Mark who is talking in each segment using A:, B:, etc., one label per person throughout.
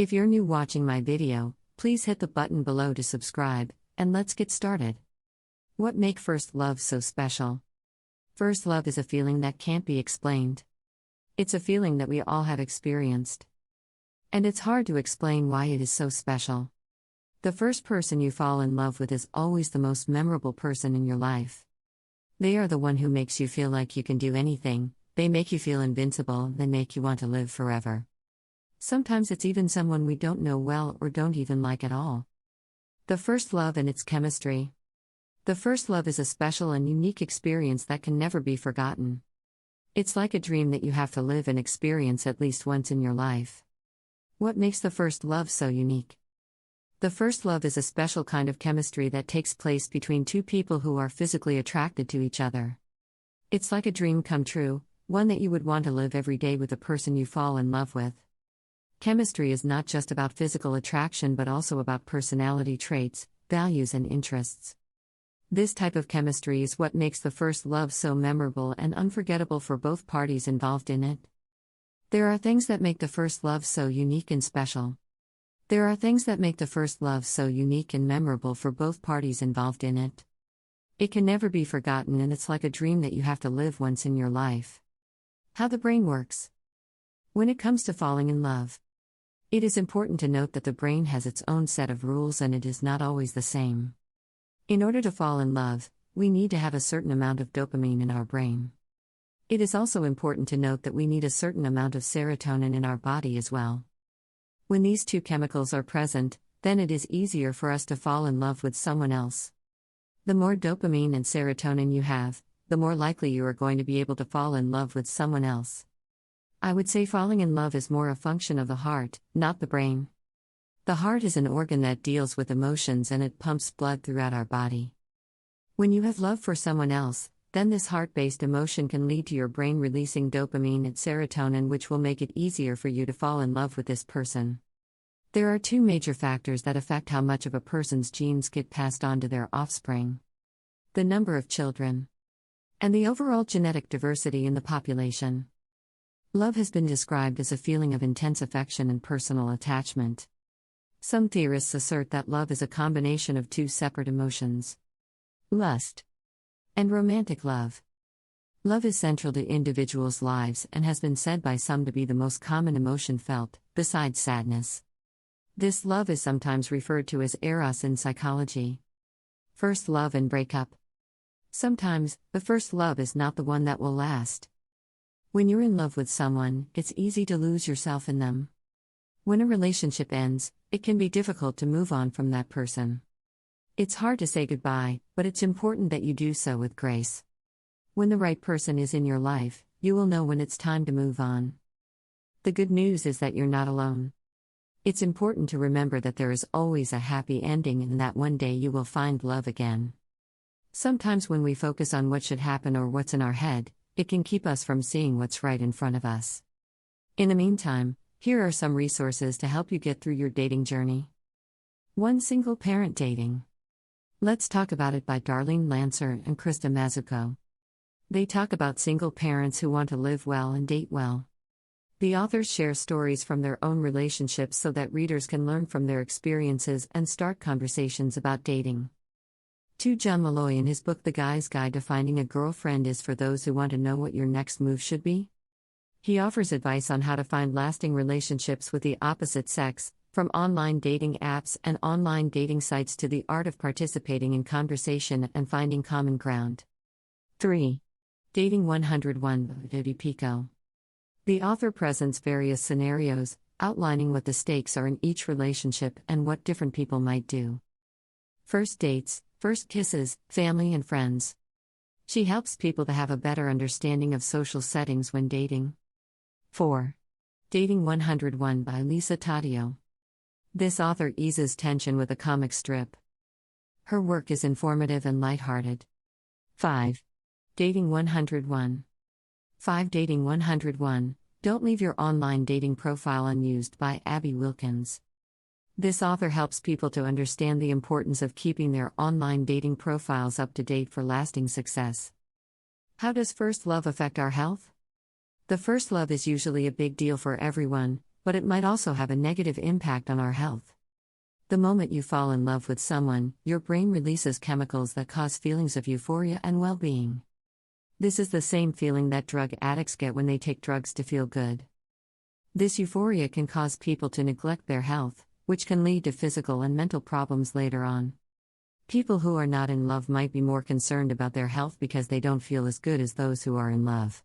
A: If you're new watching my video, please hit the button below to subscribe, and let's get started. What makes first love so special? First love is a feeling that can't be explained. It's a feeling that we all have experienced. And it's hard to explain why it is so special. The first person you fall in love with is always the most memorable person in your life. They are the one who makes you feel like you can do anything, they make you feel invincible, they make you want to live forever. Sometimes it's even someone we don't know well or don't even like at all. The first love and its chemistry. The first love is a special and unique experience that can never be forgotten. It's like a dream that you have to live and experience at least once in your life. What makes the first love so unique? The first love is a special kind of chemistry that takes place between two people who are physically attracted to each other. It's like a dream come true, one that you would want to live every day with the person you fall in love with. Chemistry is not just about physical attraction but also about personality traits, values, and interests. This type of chemistry is what makes the first love so memorable and unforgettable for both parties involved in it. There are things that make the first love so unique and special. There are things that make the first love so unique and memorable for both parties involved in it. It can never be forgotten, and it's like a dream that you have to live once in your life. How the brain works. When it comes to falling in love, it is important to note that the brain has its own set of rules and it is not always the same. In order to fall in love, we need to have a certain amount of dopamine in our brain. It is also important to note that we need a certain amount of serotonin in our body as well. When these two chemicals are present, then it is easier for us to fall in love with someone else. The more dopamine and serotonin you have, the more likely you are going to be able to fall in love with someone else. I would say falling in love is more a function of the heart, not the brain. The heart is an organ that deals with emotions and it pumps blood throughout our body. When you have love for someone else, then this heart-based emotion can lead to your brain releasing dopamine and serotonin, which will make it easier for you to fall in love with this person. There are two major factors that affect how much of a person's genes get passed on to their offspring: the number of children and the overall genetic diversity in the population. Love has been described as a feeling of intense affection and personal attachment. Some theorists assert that love is a combination of two separate emotions: lust and romantic love. Love is central to individuals' lives and has been said by some to be the most common emotion felt, besides sadness. This love is sometimes referred to as eros in psychology. First love and breakup. Sometimes, the first love is not the one that will last. When you're in love with someone, it's easy to lose yourself in them. When a relationship ends, it can be difficult to move on from that person. It's hard to say goodbye, but it's important that you do so with grace. When the right person is in your life, you will know when it's time to move on. The good news is that you're not alone. It's important to remember that there is always a happy ending and that one day you will find love again. Sometimes when we focus on what should happen or what's in our head, it can keep us from seeing what's right in front of us. In the meantime, here are some resources to help you get through your dating journey. 1. Single Parent Dating. Let's Talk About It by Darlene Lancer and Krista Mazzucco. They talk about single parents who want to live well and date well. The authors share stories from their own relationships so that readers can learn from their experiences and start conversations about dating. 2. John Malloy in his book The Guy's Guide to Finding a Girlfriend is for those who want to know what your next move should be. He offers advice on how to find lasting relationships with the opposite sex, from online dating apps and online dating sites to the art of participating in conversation and finding common ground. 3. Dating 101 by Jodi Picoult. The author presents various scenarios, outlining what the stakes are in each relationship and what different people might do. First dates, first kisses, family and friends. She helps people to have a better understanding of social settings when dating. 4. Dating 101 by Taddeo. This author eases tension with a comic strip. Her work is informative and lighthearted. 5. Dating 101. 5. Dating 101, Don't Leave Your Online Dating Profile Unused by Abby Wilkins. This author helps people to understand the importance of keeping their online dating profiles up to date for lasting success. How does first love affect our health? The first love is usually a big deal for everyone, but it might also have a negative impact on our health. The moment you fall in love with someone, your brain releases chemicals that cause feelings of euphoria and well-being. This is the same feeling that drug addicts get when they take drugs to feel good. This euphoria can cause people to neglect their health, which can lead to physical and mental problems later on. People who are not in love might be more concerned about their health because they don't feel as good as those who are in love.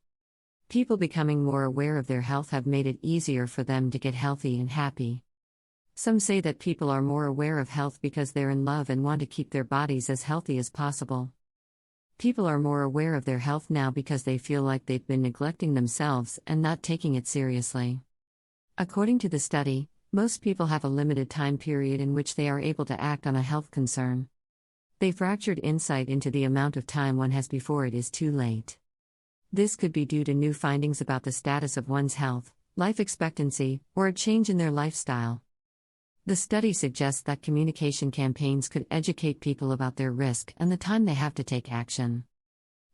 A: People becoming more aware of their health have made it easier for them to get healthy and happy. Some say that people are more aware of health because they're in love and want to keep their bodies as healthy as possible. People are more aware of their health now because they feel like they've been neglecting themselves and not taking it seriously. According to the study, most people have a limited time period in which they are able to act on a health concern. They fractured insight into the amount of time one has before it is too late. This could be due to new findings about the status of one's health, life expectancy, or a change in their lifestyle. The study suggests that communication campaigns could educate people about their risk and the time they have to take action.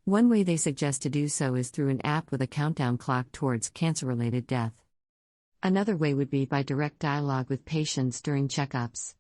A: One way they suggest to do so is through an app with a countdown clock towards cancer-related death. Another way would be by direct dialogue with patients during checkups.